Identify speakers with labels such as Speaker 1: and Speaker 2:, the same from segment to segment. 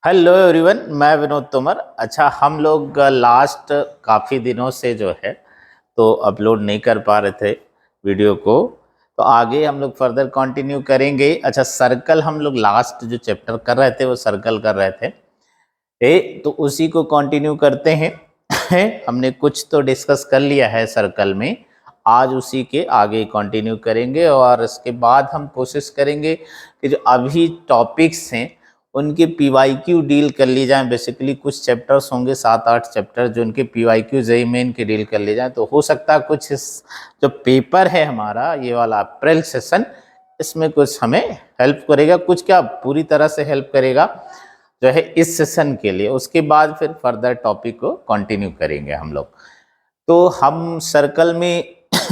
Speaker 1: Hello everyone, मैं विनोद तोमर। अच्छा, हम लोग लास्ट काफ़ी दिनों से जो है तो अपलोड नहीं कर पा रहे थे वीडियो को। तो आगे हम लोग फर्दर कंटिन्यू करेंगे। अच्छा, सर्कल हम लोग लास्ट जो चैप्टर कर रहे थे वो सर्कल कर रहे थे। तो उसी को कंटिन्यू करते हैं। हमने कुछ तो डिस्कस कर लिया है सर्कल में, आज उसी के आगे कंटिन्यू करेंगे और इसके बाद हम कोशिश करेंगे कि जो अभी टॉपिक्स हैं उनके पीवाईक्यू डील कर ली जाए। बेसिकली कुछ चैप्टर्स होंगे, 7-8 चैप्टर, जो उनके पीवाईक्यू जेईई मेन के डील कर ली जाए। तो हो सकता है कुछ इस जो पेपर है हमारा ये वाला अप्रैल सेशन, इसमें कुछ हमें हेल्प करेगा। कुछ क्या पूरी तरह से हेल्प करेगा जो है इस सेशन के लिए। उसके बाद फिर फर्दर टॉपिक को कंटिन्यू करेंगे हम लोग। तो हम सर्कल में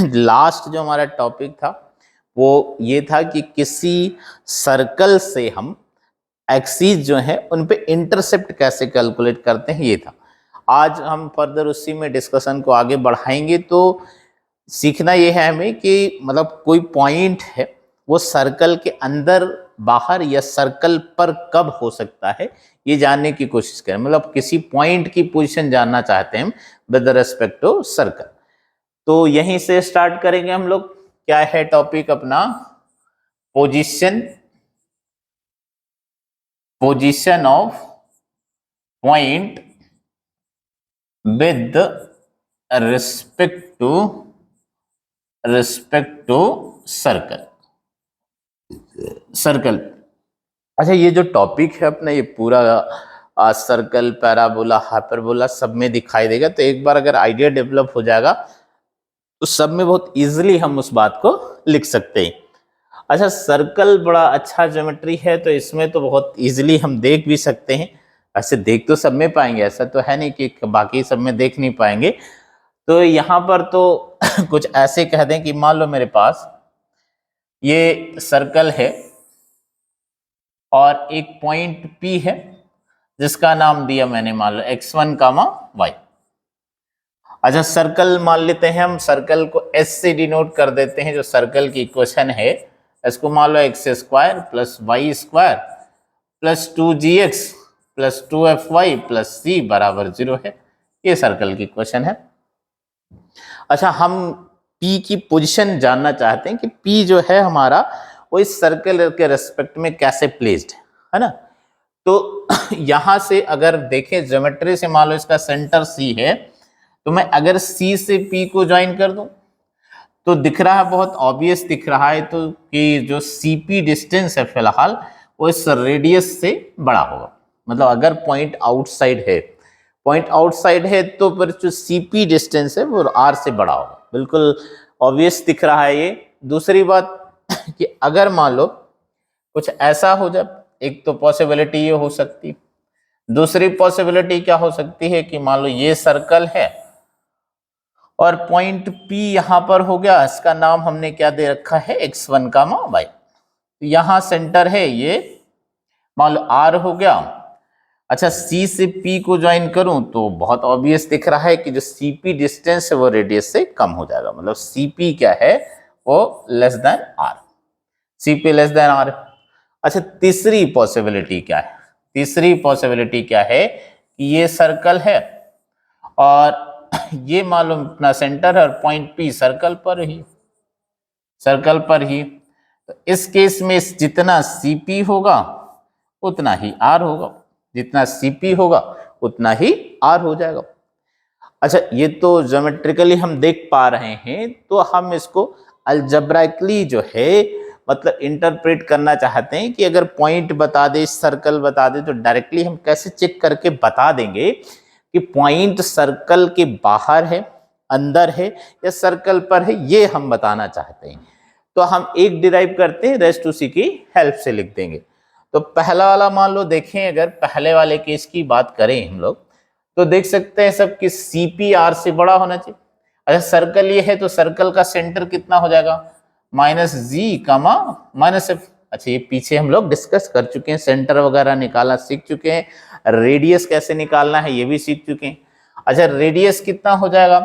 Speaker 1: लास्ट जो हमारा टॉपिक था वो ये था कि किसी सर्कल से हम एक्सीज जो है उन पे इंटरसेप्ट कैसे कैलकुलेट करते हैं, ये था। आज हम फर्दर उसी में डिस्कशन को आगे बढ़ाएंगे। तो सीखना ये है हमें कि मतलब कोई पॉइंट है वो सर्कल के अंदर, बाहर या सर्कल पर कब हो सकता है, ये जानने की कोशिश करें। मतलब किसी पॉइंट की पोजीशन जानना चाहते हैं विद रेस्पेक्ट टू सर्कल। तो यहीं से स्टार्ट करेंगे हम लोग। क्या है टॉपिक अपना? Position position of point with respect to circle. Circle, अच्छा, ये जो टॉपिक है अपना, ये पूरा सर्कल, पैराबोला, हाइपरबोला सब में दिखाई देगा। तो एक बार अगर आइडिया डेवलप हो जाएगा तो सब में बहुत इजीली हम उस बात को लिख सकते हैं। अच्छा, सर्कल बड़ा अच्छा ज्योमेट्री है तो इसमें तो बहुत इजीली हम देख भी सकते हैं। ऐसे देख तो सब में पाएंगे, ऐसा तो है नहीं कि बाकी सब में देख नहीं पाएंगे। तो यहाँ पर तो कुछ ऐसे कह दें कि मान लो मेरे पास ये सर्कल है और एक पॉइंट P है जिसका नाम दिया मैंने, मान लो x1, y। अच्छा, सर्कल मान लेते हैं हम, सर्कल को S से डिनोट कर देते हैं। जो सर्कल की इक्वेशन है इसको मान लो x² plus y² plus 2gx plus 2fy plus c बराबर 0 है। ये सर्कल की इक्वेशन है। अच्छा, हम P की पोजीशन जानना चाहते हैं कि P जो है हमारा वो इस सर्कल के रेस्पेक्ट में कैसे प्लेस्ड है ना। तो यहां से अगर देखें ज्योमेट्री से, मान लो इसका सेंटर C है, तो मैं अगर C से P को ज्वाइन कर दूं तो दिख रहा है, बहुत ऑब्वियस दिख रहा है तो कि जो CP डिस्टेंस है फिलहाल वो इस रेडियस से बड़ा होगा। मतलब अगर पॉइंट आउटसाइड है तो फिर जो CP डिस्टेंस है वो R से बड़ा होगा। बिल्कुल ऑब्वियस दिख रहा है ये। दूसरी बात कि अगर मान लो कुछ ऐसा हो जाए, एक तो पॉसिबिलिटी ये हो सकती, दूसरी पॉसिबिलिटी क्या हो सकती है कि मान लो ये सर्कल है और पॉइंट P यहां पर हो गया, इसका नाम हमने क्या दे रखा है, x1, y। तो यहां सेंटर है ये, मान लो R हो गया। अच्छा, C से P को ज्वाइन करूं तो बहुत ऑब्वियस दिख रहा है कि जो CP डिस्टेंस है वो रेडियस से कम हो जाएगा। मतलब CP क्या है, वो less than R, CP less than R। अच्छा, तीसरी पॉसिबिलिटी क्या है? तीसरी पॉसिबिलिटी क्या है कि ये सर्कल है और ये मालूम अपना सेंटर है और पॉइंट P सर्कल पर ही। तो इस केस में जितना CP होगा उतना ही R होगा, जितना CP होगा उतना ही R हो जाएगा। अच्छा, ये तो ज्योमेट्रिकली हम देख पा रहे हैं। तो हम इसको अलजेब्राइकली जो है मतलब इंटरप्रेट करना चाहते हैं कि अगर पॉइंट बता दे, सर्कल बता दे, तो डायरेक्टली हम कैसे चेक करके बता देंगे कि पॉइंट सर्कल के बाहर है, अंदर है या सर्कल पर है, ये हम बताना चाहते हैं। तो हम एक डिराइव करते हैं, रेस्ट उसी की हेल्प से लिख देंगे। तो पहला वाला मान लो देखें, अगर पहले वाले केस की बात करें हम लोग तो देख सकते हैं सब कि CP R से बड़ा होना चाहिए। अच्छा, सर्कल ये है तो सर्कल का सेंटर कितना हो जाएगा, -g, -f। अच्छा, ये पीछे हम लोग डिस्कस कर चुके हैं, सेंटर वगैरह निकालना सीख चुके हैं, रेडियस कैसे निकालना है ये भी सीख चुके हैं। अच्छा, रेडियस कितना हो जाएगा,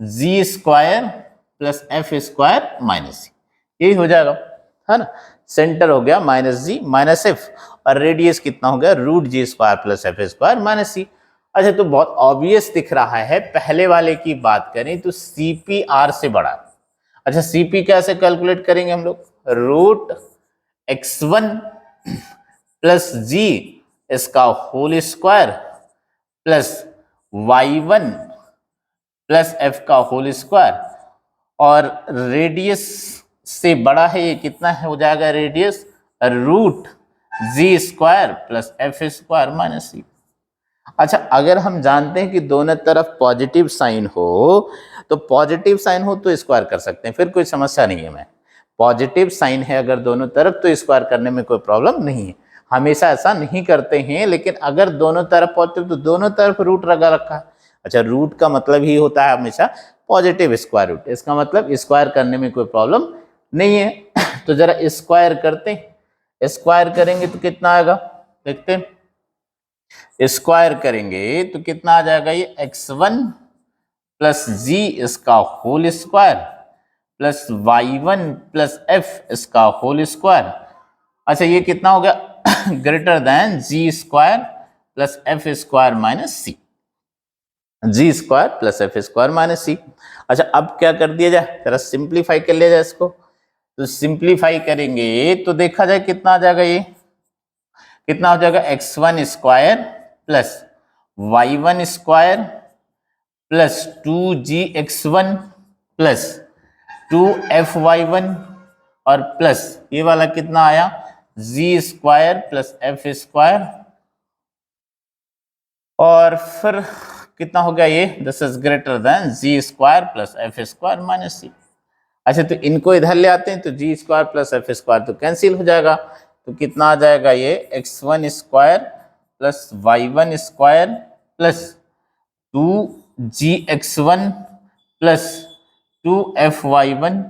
Speaker 1: g² प्लस f² - c, यही हो जाएगा, है ना। सेंटर हो गया माइनस जी माइनस एफ, और रेडियस कितना हो गया root g square plus f square minus c. अच्छा, तो बहुत ऑब्वियस दिख रहा है, पहले वाले की बात करें तो सीपी आर से बड़ा। अच्छा, सीपी कैसे कैलकुलेट करेंगे हम लोग, रूट x1 प्लस जी इसका whole square plus y1 plus f का होल स्क्वायर, और रेडियस से बड़ा है ये कितना है हो जाएगा radius, root g square plus f square minus c. अच्छा, अगर हम जानते हैं कि दोनों तरफ पॉजिटिव साइन हो, तो पॉजिटिव साइन हो तो स्क्वायर कर सकते हैं, फिर कोई समस्या नहीं है। मैं पॉजिटिव साइन है अगर दोनों तरफ तो स्क्वायर करने में कोई प्रॉब्लम नहीं है। हमेशा ऐसा नहीं करते हैं, लेकिन अगर दोनों तरफ पॉजिटिव तो दोनों तरफ रूट लगा रखा है। अच्छा, रूट का मतलब ही होता है हमेशा पॉजिटिव स्क्वायर रूट, इसका मतलब स्क्वायर करने में कोई प्रॉब्लम नहीं है। तो जरा स्क्वायर करते हैं, स्क्वायर करेंगे तो कितना आएगा देखते हैं। स्क्वायर करेंगे तो कितना आ जाएगा, ये x1 प्लस जी इसका whole square plus y1 plus f इसका होल स्क्वायर। अच्छा, ये कितना हो गया greater than g square plus f square minus c, g square plus f square minus c. अच्छा, अब क्या कर दिया जाए, जरा सिंप्लीफाई कर लिया जाए इसको। तो सिंप्लीफाई करेंगे तो देखा जाए कितना आ जाएगा, ये कितना हो जाएगा x1 square plus y1 square plus 2gx1 plus 2fy1 और प्लस ये वाला कितना आया g square plus f square, और फिर कितना हो गया ये, this is greater than g square plus f square minus c. अच्छा, तो इनको इधर ले आते हैं तो g square plus f square तो कैंसिल हो जाएगा, तो कितना आ जाएगा ये x1 square plus y1 square plus 2gx1 plus 2fy1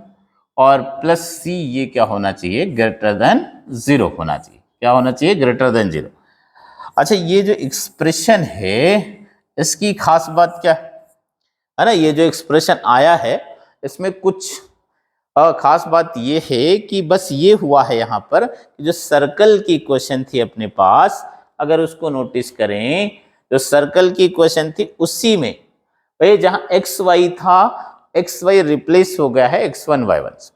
Speaker 1: और प्लस c, ये क्या होना चाहिए ग्रेटर देन जीरो होना चाहिए, क्या होना चाहिए ग्रेटर देन जीरो। अच्छा, ये जो एक्सप्रेशन है इसकी खास बात क्या है ना, ये जो एक्सप्रेशन आया है इसमें कुछ खास बात ये है कि बस ये हुआ है यहाँ पर जो सर्कल की क्वेश्चन थी अपने पास, अगर उसको नोटिस करें जो सर्कल की क्वेश्चन थी उसी में भाई जहां एक्स वाई था, एक्स वाई रिप्लेस हो गया है एक्स वन वाई वन से,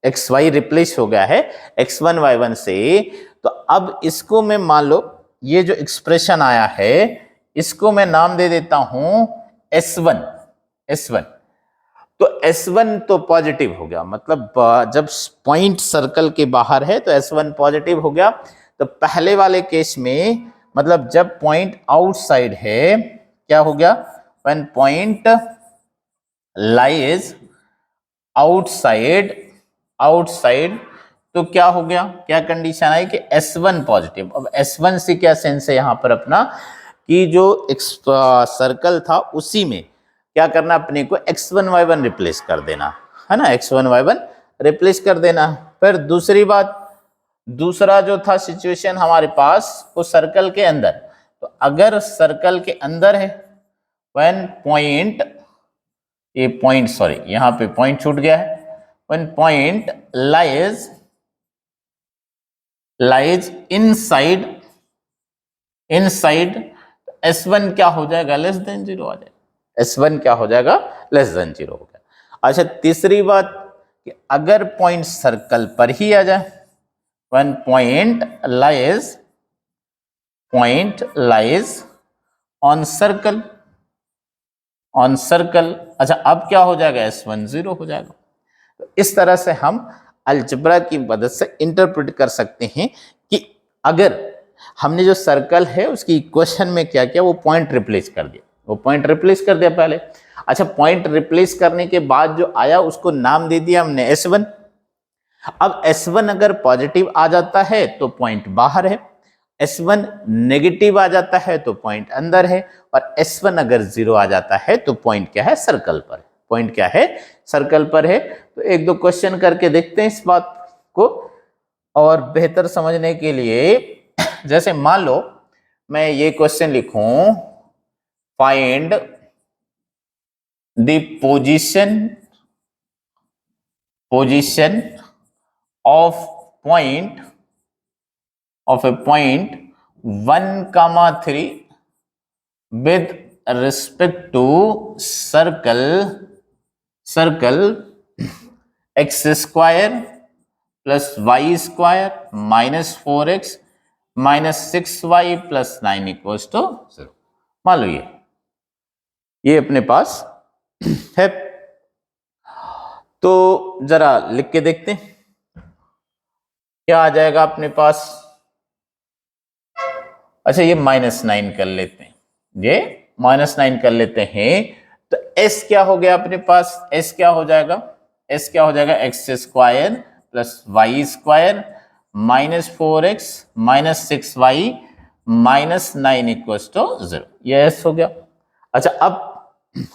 Speaker 1: एक्स वाई रिप्लेस हो गया है एक्स वन वाई वन से। तो अब इसको मैं मान लो ये जो एक्सप्रेशन आया है इसको मैं नाम दे देता हूं S1, S1। तो S1 तो पॉजिटिव हो गया, मतलब जब पॉइंट सर्कल के बाहर है तो S1 पॉजिटिव हो गया। तो पहले वाले केस में मतलब जब पॉइंट आउटसाइड है क्या हो गया, when point lies outside, outside तो क्या हो गया, क्या कंडीशन आई कि S1 पॉजिटिव। अब S1 से क्या सेंस है यहां पर अपना कि जो सर्कल था उसी में क्या करना अपने को x1 y1 रिप्लेस कर देना है ना, x1 y1 रिप्लेस कर देना। फिर दूसरी बात, दूसरा जो था सिचुएशन हमारे पास वो सर्कल के अंदर, तो अगर सर्कल के अंदर है व्हेन पॉइंट, ये पॉइंट सॉरी यहां पे पॉइंट छूट गया है, when point lies inside, inside S1 क्या हो जाएगा लेस देन जीरो आ जाएगा, S1 क्या हो जाएगा लेस देन जीरो हो गया। अच्छा, तीसरी बात कि अगर पॉइंट सर्कल पर ही आ जाए, when point lies on circle, on circle. अच्छा, अब क्या हो जाएगा S1 जीरो हो जाएगा। तो इस तरह से हम अलजेब्रा की मदद से इंटरप्रेट कर सकते हैं कि अगर हमने जो सर्कल है उसकी इक्वेशन में क्या किया, वो पॉइंट रिप्लेस कर दिया, वो पॉइंट रिप्लेस कर दिया पहले। अच्छा, पॉइंट रिप्लेस करने के बाद जो आया उसको नाम दे दिया हमने S1। अब S1 अगर पॉजिटिव आ जाता है तो पॉइंट बाहर है, S1 नेगेटिव आ जाता है तो पॉइंट अंदर है, और S1 अगर जीरो आ जाता है तो पॉइंट क्या है सर्कल पर, पॉइंट क्या है सर्कल पर है। तो एक दो क्वेश्चन करके देखते हैं इस बात को और बेहतर समझने के लिए। जैसे मान लो मैं ये क्वेश्चन लिखूं, find the position of point 1,3 with respect to circle x square plus y square minus 4x minus 6y plus 9 equals to 0। मान लो ये अपने पास है, तो जरा लिख के देखते हैं क्या आ जाएगा अपने पास। अच्छा ये -9 कर लेते हैं, ये -9 कर लेते हैं, तो s क्या हो गया अपने पास, s क्या हो जाएगा, s क्या हो जाएगा x square plus y square minus 4x minus 6y minus 9 equals to 0, ये s हो गया। अच्छा अब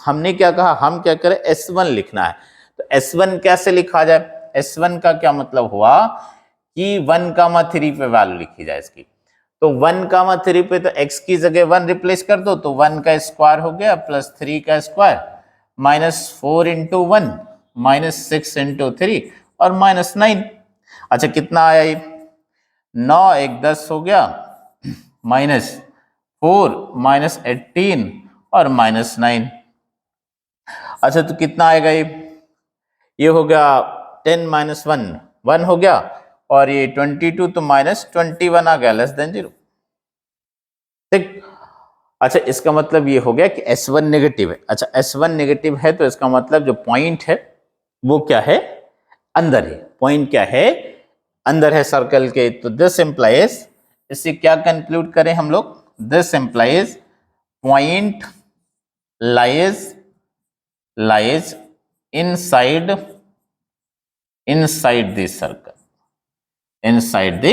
Speaker 1: हमने क्या कहा, हम क्या करें, S1 लिखना है, तो S1 कैसे लिखा जाए, S1 का क्या मतलब हुआ कि 1,3 पे वैल्यू लिखी जाए इसकी, तो 1,3 पे तो x की जगह 1 रिप्लेस कर दो, तो 1 का स्क्वायर हो गया प्लस 3 का square minus 4 into 1 minus 6 into 3 और माइनस 9। अच्छा कितना आया ये, 9 1 10 हो गया, माइनस 4 माइनस 18 और माइनस 9। अच्छा तो कितना आएगा ये हो गया 10 माइनस 1 1 हो गया, और ये 22 तो माइनस 21 आ गया, लेस देन 0। ठीक, अच्छा इसका मतलब ये हो गया कि S1 नेगेटिव है। अच्छा S1 नेगेटिव है तो इसका मतलब जो पॉइंट है वो क्या है, अंदर है, पॉइंट क्या है, अंदर है सर्कल के, तो दिस इंप्लाइज, इससे क्या कंक्लूड करें हम लोग, this implies point lies inside the circle, inside the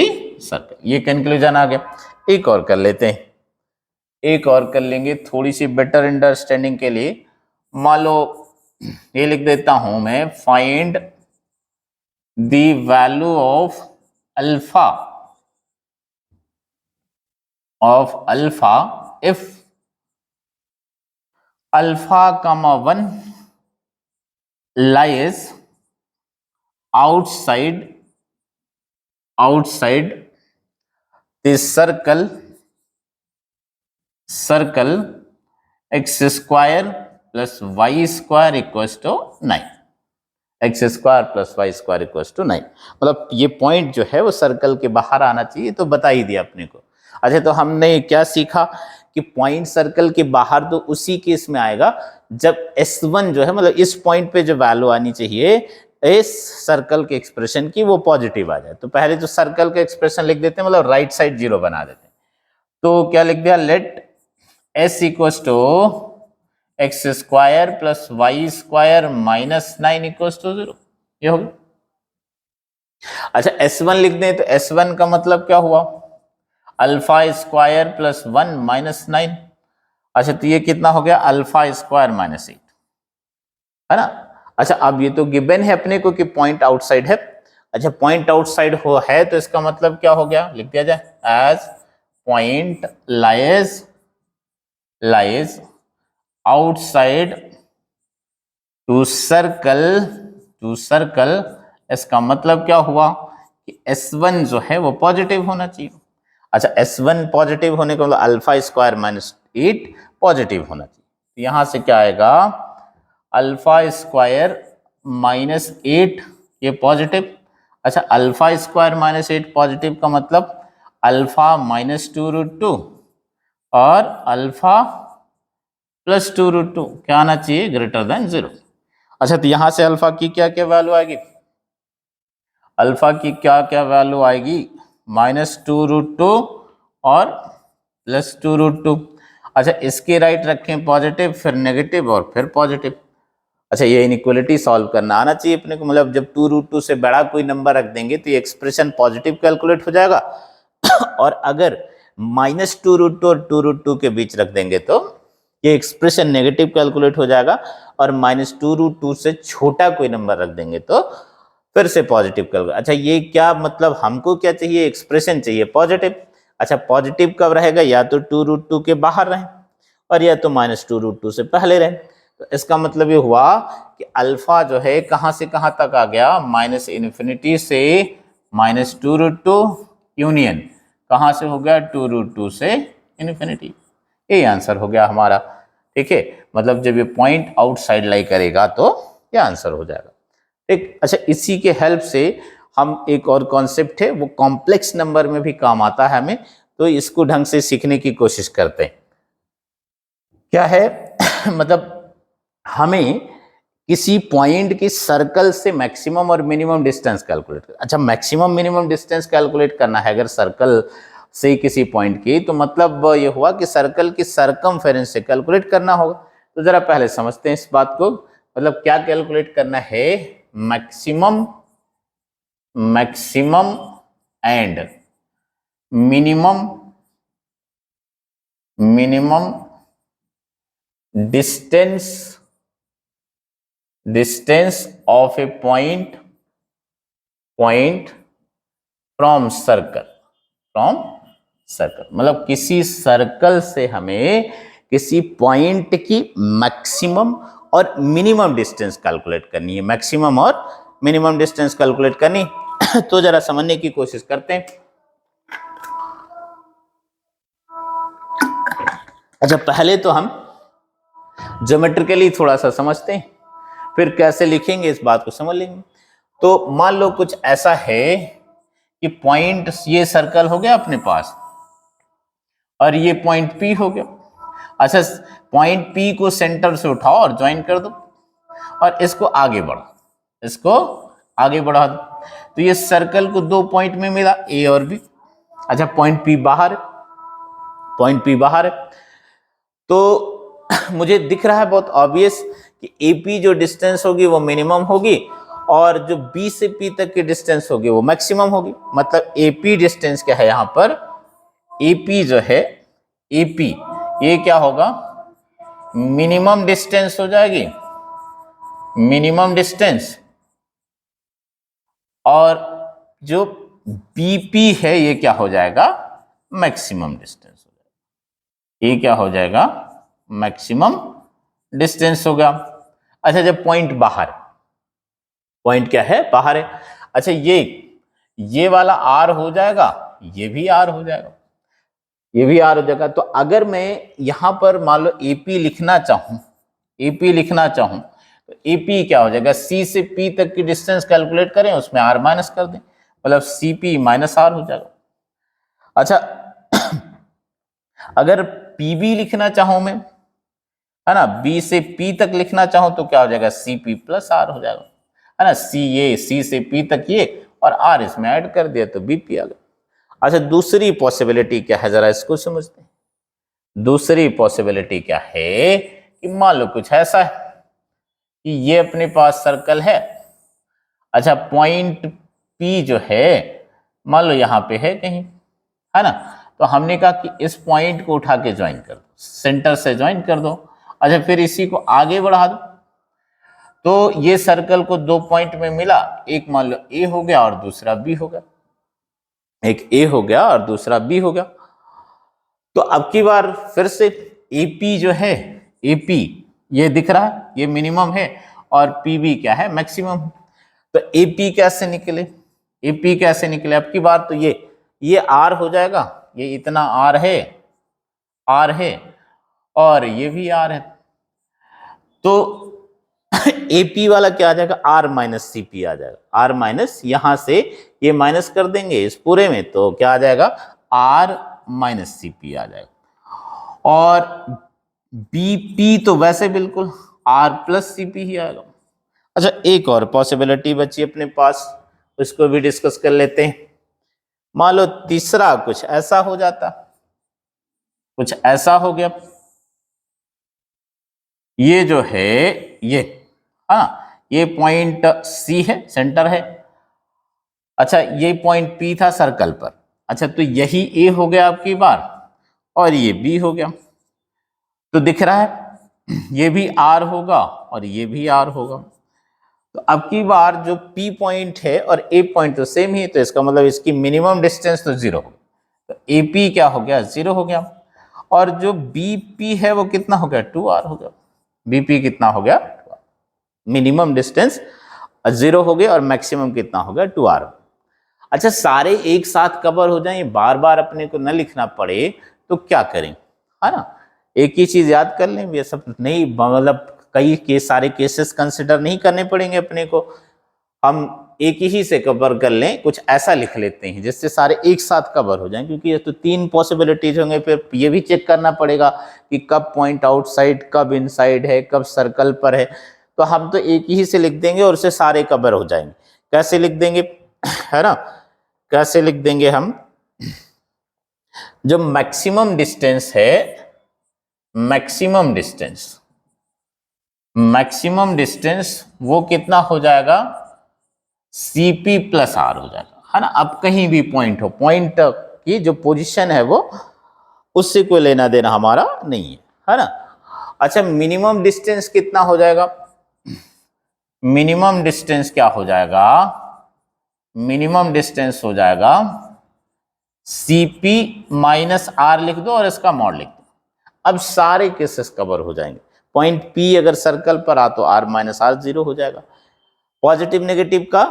Speaker 1: circle, ये कंक्लूजन आ गया। एक और कर लेते हैं, एक और कर लेंगे थोड़ी सी बेटर अंडरस्टैंडिंग के लिए। मान लो ये लिख देता हूं मैं, find the value of alpha if alpha कमा 1 lies outside the circle x square plus y square equals to 9, x square plus y square equals to 9, मतलब ये पॉइंट जो है वो सर्कल के बाहर आना चाहिए, तो बता ही दिया अपने को। अच्छा तो हमने क्या सीखा कि पॉइंट सर्कल के बाहर तो उसी केस में आएगा जब S1 जो है, मतलब इस पॉइंट पे जो वैल्यू आनी चाहिए इस सर्कल के एक्सप्रेशन की, वो पॉजिटिव आ जाए। तो पहले जो सर्कल का एक्सप्रेशन लिख देते हैं, मतलब राइट साइड 0 बना देते हैं, तो क्या लिख दिया, let s equals to x square plus y square minus 9 equals to 0, ये हो गया। अच्छा S1 लिख दें, तो S1 का मतलब क्या हुआ, अल्फा स्क्वायर प्लस 1 माइनस 9। अच्छा तो ये कितना हो गया, अल्फा स्क्वायर माइनस 8, है ना। अच्छा अब ये तो गिवन है अपने को कि पॉइंट आउटसाइड है। अच्छा पॉइंट आउटसाइड हो है तो इसका मतलब क्या हो गया, लिख दिया जाए as point lies outside to circle. इसका मतलब क्या हुआ कि S1 जो है वो पॉजिटिव होना चाहिए। अच्छा S1 पॉजिटिव होने का मतलब अल्फा स्क्वायर माइनस 8 पॉजिटिव होना चाहिए, तो यहां से क्या आएगा, अल्फा स्क्वायर माइनस 8 ये पॉजिटिव। अच्छा अल्फा स्क्वायर माइनस 8 पॉजिटिव का मतलब अल्फा माइनस 2√2 और अल्फा प्लस 2√2 क्या आना चाहिए, ग्रेटर देन 0। अच्छा तो यहां से अल्फा की क्या क्या वैल्यू आएगी, अल्फा की क्या क्या वैल्यू आएगी, -2√2 और +2√2। अच्छा इसके राइट रखें पॉजिटिव, फिर नेगेटिव और फिर पॉजिटिव। अच्छा ये इनइक्वालिटी सॉल्व करना आना चाहिए अपने को, मतलब जब 2√2 से बड़ा कोई नंबर रख देंगे तो ये एक्सप्रेशन पॉजिटिव कैलकुलेट हो जाएगा और अगर -2√2 और 2√2 के बीच रख देंगे तो ये एक्सप्रेशन नेगेटिव कैलकुलेट हो जाएगा, और -2√2 से छोटा कोई नंबर रख देंगे तो फिर से पॉजिटिव कैलकुलेट। अच्छा ये क्या मतलब, हमको क्या चाहिए, एक्सप्रेशन चाहिए पॉजिटिव। अच्छा पॉजिटिव कब रहेगा, या तो 2√2 के बाहर रहे और या तो -2√2 से पहले रहे। तो इसका मतलब ये हुआ कि अल्फा जो है कहां से कहां तक आ गया, -∞ से -2√2 यूनियन कहाँ से हो गया, 2√2 से इन्फिनिटी। ये आंसर हो गया हमारा। ठीक है, मतलब जब ये पॉइंट आउटसाइड लाई करेगा तो ये आंसर हो जाएगा। ठीक, अच्छा इसी के हेल्प से हम एक और कॉन्सेप्ट है, वो कॉम्प्लेक्स नंबर में भी काम आता है हमें, तो इसको ढंग से सीखने की कोशिश करते हैं। क्या है मतलब हमें किसी पॉइंट की सर्कल से मैक्सिमम और मिनिमम डिस्टेंस कैलकुलेट करना। अच्छा, मैक्सिमम मिनिमम डिस्टेंस कैलकुलेट करना है अगर सर्कल से किसी पॉइंट की, तो मतलब ये हुआ कि सर्कल की सरकमफेरेंस से कैलकुलेट करना होगा। तो जरा पहले समझते हैं इस बात को, मतलब क्या कैलकुलेट करना है, maximum and minimum distance of A point from circle, मतलब किसी सर्कल से हमें किसी पॉइंट की मैक्सिमम और मिनिमम डिस्टेंस कैलकुलेट करनी है, मैक्सिमम और मिनिमम डिस्टेंस कैलकुलेट करनी। तो जरा समझने की कोशिश करते हैं। अच्छा, पहले तो हम ज्योमेट्रिकली थोड़ा सा समझते हैं, फिर कैसे लिखेंगे इस बात को समझ लेंगे। तो मान लो कुछ ऐसा है कि पॉइंट, ये सर्कल हो गया अपने पास और ये पॉइंट P हो गया। अच्छा, पॉइंट P को सेंटर से उठाओ और ज्वाइन कर दो और इसको आगे बढ़ा दो। तो ये सर्कल को दो पॉइंट में मिला, A और B। अच्छा, पॉइंट P बाहर है, तो मुझे दिख रहा है बहुत ऑब्वियस कि AP जो डिस्टेंस होगी वो मिनिमम होगी और जो B से P तक की डिस्टेंस होगी वो मैक्सिमम होगी। मतलब AP डिस्टेंस क्या है यहाँ पर, AP जो है, AP ये क्या होगा, मिनिमम डिस्टेंस हो जाएगी, मिनिमम डिस्टेंस। और जो BP है ये क्या हो जाएगा, मैक्सिमम डिस्टेंस हो जाएगा। ये क्या हो जाएगा, मैक्सिमम डिस्टेंस होगा। अच्छा, जब पॉइंट क्या है, बाहर है। अच्छा, ये वाला R हो जाएगा, ये भी R हो जाएगा, ये भी R हो जाएगा। तो अगर मैं यहां पर मान लो AP लिखना चाहूं तो AP क्या हो जाएगा, C से P तक की डिस्टेंस कैलकुलेट करें, उसमें R माइनस कर दें, मतलब CP माइनस R हो जाएगा। अच्छा, अगर PB लिखना चाहूं मैं, है ना, B से P तक लिखना चाहूं तो क्या हो जाएगा, CP प्लस R हो जाएगा, है ना। C से P तक ये और R इसमें ऐड कर दिया तो BP आ गया। अच्छा, दूसरी पॉसिबिलिटी क्या है, जरा इसको समझते हैं। दूसरी पॉसिबिलिटी क्या है कि मान लो कुछ ऐसा है कि ये अपने पास सर्कल है। अच्छा, पॉइंट P जो है मान लो यहाँ पे है कहीं, है ना, तो हमने कहा कि इस पॉइंट को उठा के ज्वाइन कर दो, सेंटर से ज्वाइन कर दो। अच्छा, फिर इसी को आगे बढ़ा दो, तो ये सर्कल को दो पॉइंट में मिला, एक मान लो A हो गया और दूसरा B हो गया, एक A हो गया और दूसरा B हो गया। तो अब की बार फिर से AP जो है, AP ये दिख रहा है, ये मिनिमम है और PB क्या है, मैक्सिमम। तो AP कैसे निकले, अब की बार तो ये R हो जाएगा, ये इतना R है और ये भी R है, तो AP वाला क्या आ जाएगा, R माइनस CP आ जाएगा। R माइनस, यहां से ये माइनस कर देंगे इस पूरे में, तो क्या आ जाएगा, R माइनस CP आ जाएगा। और BP तो वैसे बिल्कुल R प्लस CP ही आएगा। अच्छा, एक और पॉसिबिलिटी बची अपने पास, उसको भी डिस्कस कर लेते हैं। मान लो तीसरा कुछ ऐसा हो जाता, कुछ ऐसा हो गया, ये जो है ये, हाँ, ये पॉइंट C है, सेंटर है। अच्छा, ये पॉइंट P था सर्कल पर। अच्छा, तो यही A हो गया आपकी बार और ये B हो गया, तो दिख रहा है ये भी R होगा और ये भी R होगा। तो अब की बार जो P पॉइंट है और A पॉइंट तो सेम ही है, तो इसका मतलब इसकी मिनिमम डिस्टेंस तो 0 होगा, तो AP क्या हो गया, 0 हो गया। और जो BP है वो कितना हो गया, 2R हो गया। BP कितना हो गया, मिनिमम डिस्टेंस 0 हो गया और मैक्सिमम कितना हो गया, 2R। अच्छा सारे एक साथ कवर हो जाएं, बार बार अपने को न लिखना पड़े तो क्या करें, है ना, एक ही चीज याद कर लें, ये सब नहीं, मतलब कई सारे केसेस कंसिडर नहीं करने पड़ेंगे अपने को, हम एक ही से कवर कर लें, कुछ ऐसा लिख लेते हैं जिससे सारे एक साथ कवर हो जाएं, क्योंकि ये तो 3 पॉसिबिलिटीज होंगे, फिर ये भी चेक करना पड़ेगा कि कब पॉइंट आउटसाइड, कब इनसाइड है, कब सर्कल पर है। तो हम तो एक ही से लिख देंगे और उससे सारे कवर हो जाएंगे। कैसे लिख देंगे, है ना, कैसे लिख देंगे हम, जो मैक्सिमम डिस्टेंस है, मैक्सिमम डिस्टेंस वो कितना हो जाएगा, Cp प्लस आर हो जाएगा, है ना। अब कहीं भी पॉइंट हो, पॉइंट की जो पोजीशन है वो, उससे कोई लेना देना हमारा नहीं है ना। अच्छा मिनिमम डिस्टेंस कितना हो जाएगा, मिनिमम डिस्टेंस क्या हो जाएगा, मिनिमम डिस्टेंस हो जाएगा Cp माइनस आर लिख दो और इसका मॉड लिख दो। अब सारे केसेस कवर हो जाएंगे। पॉइंट P अगर सर्कल पर आ तो R माइनस आर 0 हो जाएगा। पॉजिटिव नेगेटिव का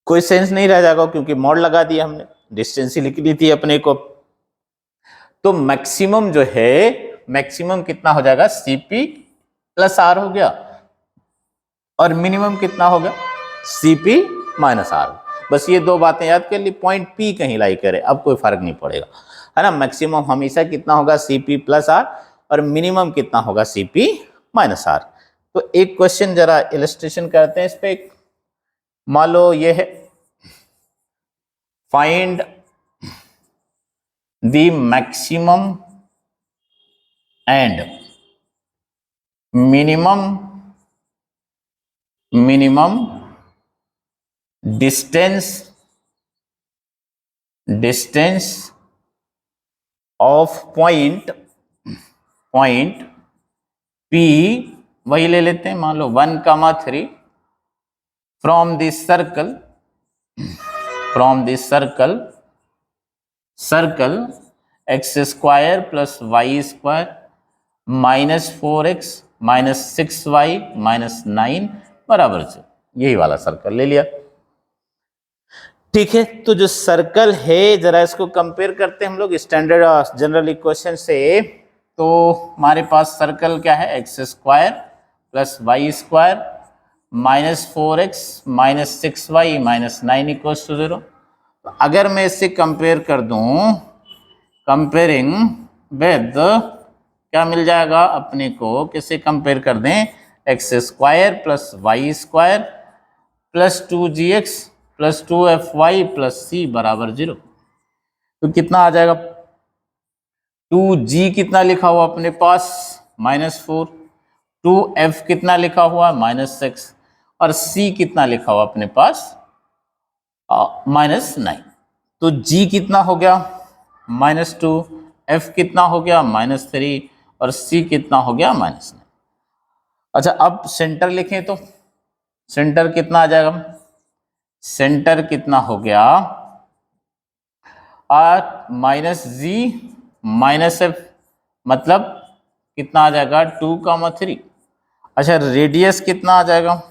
Speaker 1: कोई सेंस नहीं रह जाएगा, क्योंकि मॉड लगा दिया हमने, डिस्टेंस ही लिख दी थी अपने को। तो मैक्सिमम जो है, मैक्सिमम कितना हो जाएगा, Cp प्लस आर हो गया, और मिनिमम कितना हो गया, Cp माइनस आर। बस ये दो बातें याद कर ली, पॉइंट P कहीं लाई करे, अब कोई फर्क नहीं पड़ेगा, है ना। मैक्सिमम हमेशा कितना होगा, Cp प्लस आर, और मिनिमम कितना होगा, Cp माइनस आर। तो एक क्वेश्चन जरा इलस्ट्रेशन करते हैं इस पे। मान लो ये है, find the maximum and minimum distance of point P, वही ले लेते हैं, मान लो 1,3 from this circle x square plus y square minus 4x minus 6y minus 9 बराबर से, यही वाला सर्कल ले लिया। ठीक है, तो जो सर्कल है जरा इसको कंपेयर करते हैं हम लोग स्टैंडर्ड जनरल इक्वेशन से। तो हमारे पास सर्कल क्या है, x square plus y square minus 4x minus 6y minus 9 equals to 0। अगर मैं इससे कंपेयर कर दूं, कंपेयरिंग विद, क्या मिल जाएगा अपने को, किससे कंपेयर कर दें, x square plus y square plus 2gx plus 2fy plus c बराबर 0। तो कितना आ जाएगा, 2g कितना लिखा हुआ अपने पास, -4, 2f कितना लिखा हुआ, -6, और c कितना लिखा हुआ अपने पास, -9। तो g कितना हो गया, -2, f कितना हो गया, -3, और c कितना हो गया, -9। अच्छा अब सेंटर लिखें तो सेंटर कितना आ जाएगा, सेंटर कितना हो गया, -g -f, मतलब कितना आ जाएगा, 2,3। अच्छा रेडियस कितना आ जाएगा,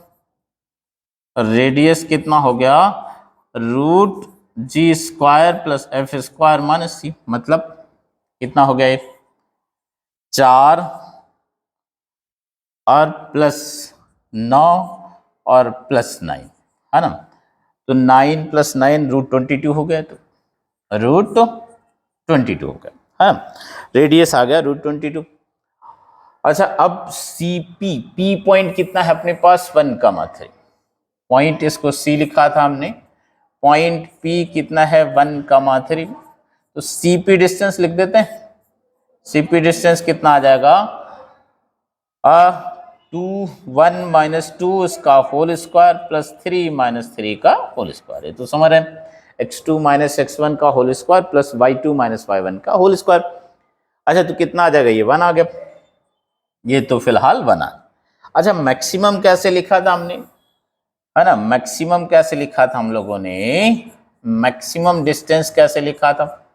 Speaker 1: रेडियस कितना हो गया, √g square plus f square minus c, मतलब कितना हो गया, ये 4 और प्लस 9 और प्लस 9, है ना। तो 9 + 9 √22 हो गया, तो √22 हो गया, है ना। रेडियस आ गया √22। अच्छा अब CP, P पॉइंट कितना है अपने पास, 1,3 पॉइंट, इसको C लिखा था हमने, पॉइंट P कितना है, 1,3। तो CP डिस्टेंस लिख देते हैं, CP डिस्टेंस कितना आ जाएगा, 1 - 2 इसका होल स्क्वायर प्लस 3 - 3 का होल स्क्वायर है। तो समझ रहे हैं, x2 - x1 का whole square plus y2 - y1 का होल स्क्वायर। अच्छा तो कितना आ जाएगा, ये 1 आ गया, ये तो फिलहाल 1 आ। अच्छा मैक्सिमम कैसे लिखा था हमने, है ना, मैक्सिमम कैसे लिखा था हम लोगों ने, मैक्सिमम डिस्टेंस कैसे लिखा था,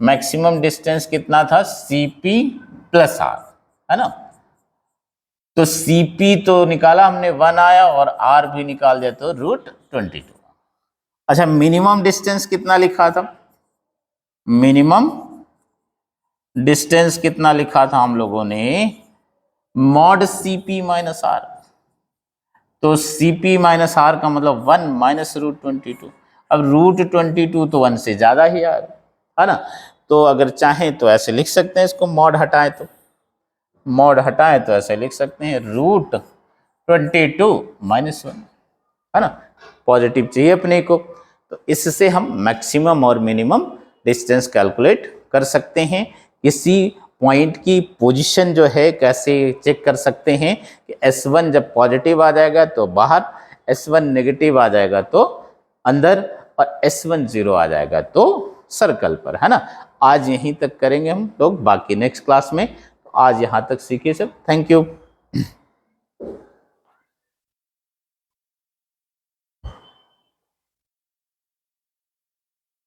Speaker 1: मैक्सिमम डिस्टेंस कितना था, Cp प्लस आर, है ना। तो Cp तो निकाला हमने 1 आया, और R भी निकाल दिया तो √22। अच्छा, मिनिमम डिस्टेंस कितना लिखा था? मिनिमम डिस्टेंस कितना लिखा था हम लोगों ने? Mod CP minus r. तो CP माइनस आर का मतलब 1 माइनस √22। अब √22 तो 1 से ज्यादा ही यार, है ना? तो अगर चाहें तो ऐसे लिख सकते हैं इसको, मॉड हटाएं तो ऐसे लिख सकते हैं √22 माइनस 1, है ना? पॉजिटिव चाहिए अपने को, तो इससे हम मैक्सिमम और मिनिमम डिस्टेंस कैलकुलेट कर सकते हैं। किसी पॉइंट की पोजीशन जो है कैसे चेक कर सकते हैं कि S1 जब पॉजिटिव आ जाएगा तो बाहर, S1 नेगेटिव आ जाएगा तो अंदर, और S1 0 आ जाएगा तो सर्कल पर, है ना? आज यहीं तक करेंगे हम लोग, बाकी नेक्स्ट क्लास में। आज यहाँ तक सीखिए सब। Thank you.